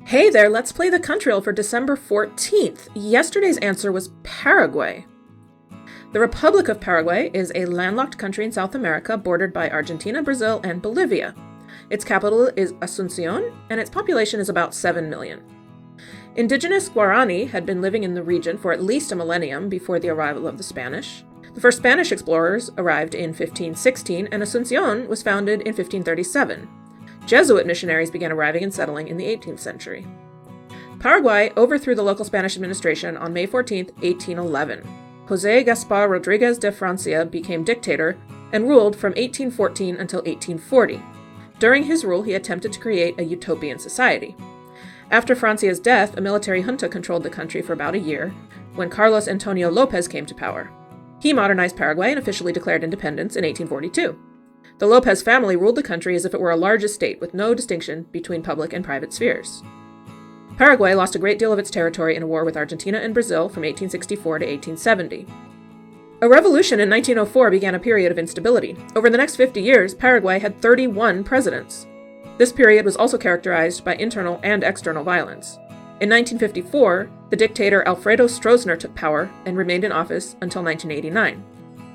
Hey there, let's play the Countryle for December 14th. Yesterday's answer was Paraguay. The Republic of Paraguay is a landlocked country in South America bordered by Argentina, Brazil, and Bolivia. Its capital is Asunción, and its population is about 7 million. Indigenous Guarani had been living in the region for at least a millennium before the arrival of the Spanish. The first Spanish explorers arrived in 1516, and Asunción was founded in 1537. Jesuit missionaries began arriving and settling in the 18th century. Paraguay overthrew the local Spanish administration on May 14, 1811. José Gaspar Rodríguez de Francia became dictator and ruled from 1814 until 1840. During his rule, he attempted to create a utopian society. After Francia's death, a military junta controlled the country for about a year, when Carlos Antonio López came to power. He modernized Paraguay and officially declared independence in 1842. The López family ruled the country as if it were a large estate with no distinction between public and private spheres. Paraguay lost a great deal of its territory in a war with Argentina and Brazil from 1864 to 1870. A revolution in 1904 began a period of instability. Over the next 50 years, Paraguay had 31 presidents. This period was also characterized by internal and external violence. In 1954, the dictator Alfredo Stroessner took power and remained in office until 1989.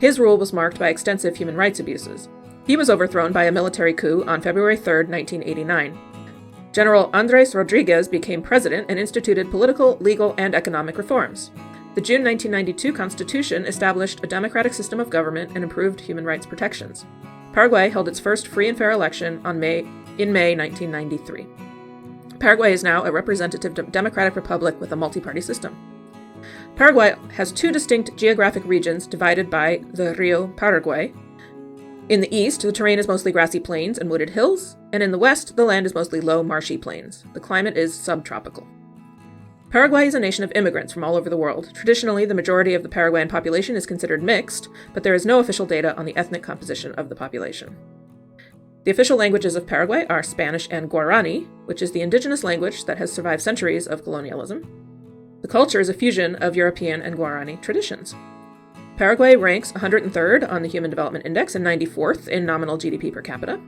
His rule was marked by extensive human rights abuses. He was overthrown by a military coup on February 3, 1989. General Andrés Rodríguez became president and instituted political, legal, and economic reforms. The June 1992 Constitution established a democratic system of government and improved human rights protections. Paraguay held its first free and fair election in May 1993. Paraguay is now a representative democratic republic with a multi-party system. Paraguay has two distinct geographic regions divided by the Rio Paraguay. In the east, the terrain is mostly grassy plains and wooded hills, and in the west, the land is mostly low, marshy plains. The climate is subtropical. Paraguay is a nation of immigrants from all over the world. Traditionally, the majority of the Paraguayan population is considered mixed, but there is no official data on the ethnic composition of the population. The official languages of Paraguay are Spanish and Guarani, which is the indigenous language that has survived centuries of colonialism. The culture is a fusion of European and Guarani traditions. Paraguay ranks 103rd on the Human Development Index and 94th in nominal GDP per capita.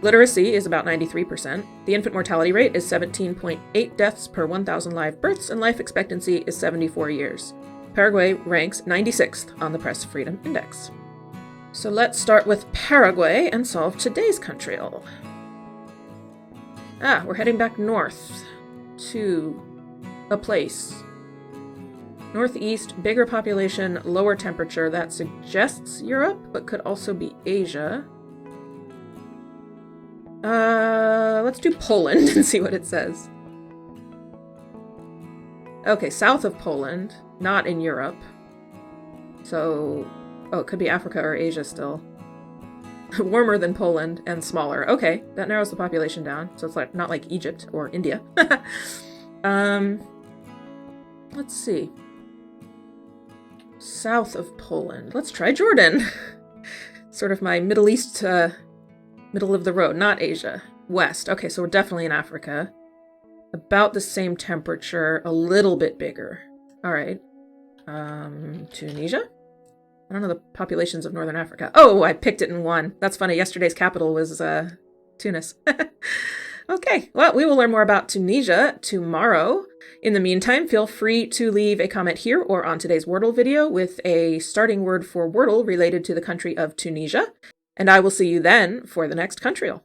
Literacy is about 93%. The infant mortality rate is 17.8 deaths per 1,000 live births, and life expectancy is 74 years. Paraguay ranks 96th on the Press Freedom Index. So let's start with Paraguay and solve today's Countryle. We're heading back north to a place. Northeast, bigger population, lower temperature. That suggests Europe, but could also be Asia. Let's do Poland and see what it says. Okay, south of Poland, not in Europe. So, it could be Africa or Asia still. Warmer than Poland and smaller. Okay, that narrows the population down. So it's not like Egypt or India. Let's see. South of Poland. Let's try Jordan. Sort of my Middle East, middle of the road, not Asia. West. Okay, so we're definitely in Africa. About the same temperature, a little bit bigger. All right. Tunisia? I don't know the populations of Northern Africa. Oh, I picked it in one. That's funny. Yesterday's capital was Tunis. Okay, well, we will learn more about Tunisia tomorrow. In the meantime, feel free to leave a comment here or on today's Wordle video with a starting word for Wordle related to the country of Tunisia. And I will see you then for the next Countryle.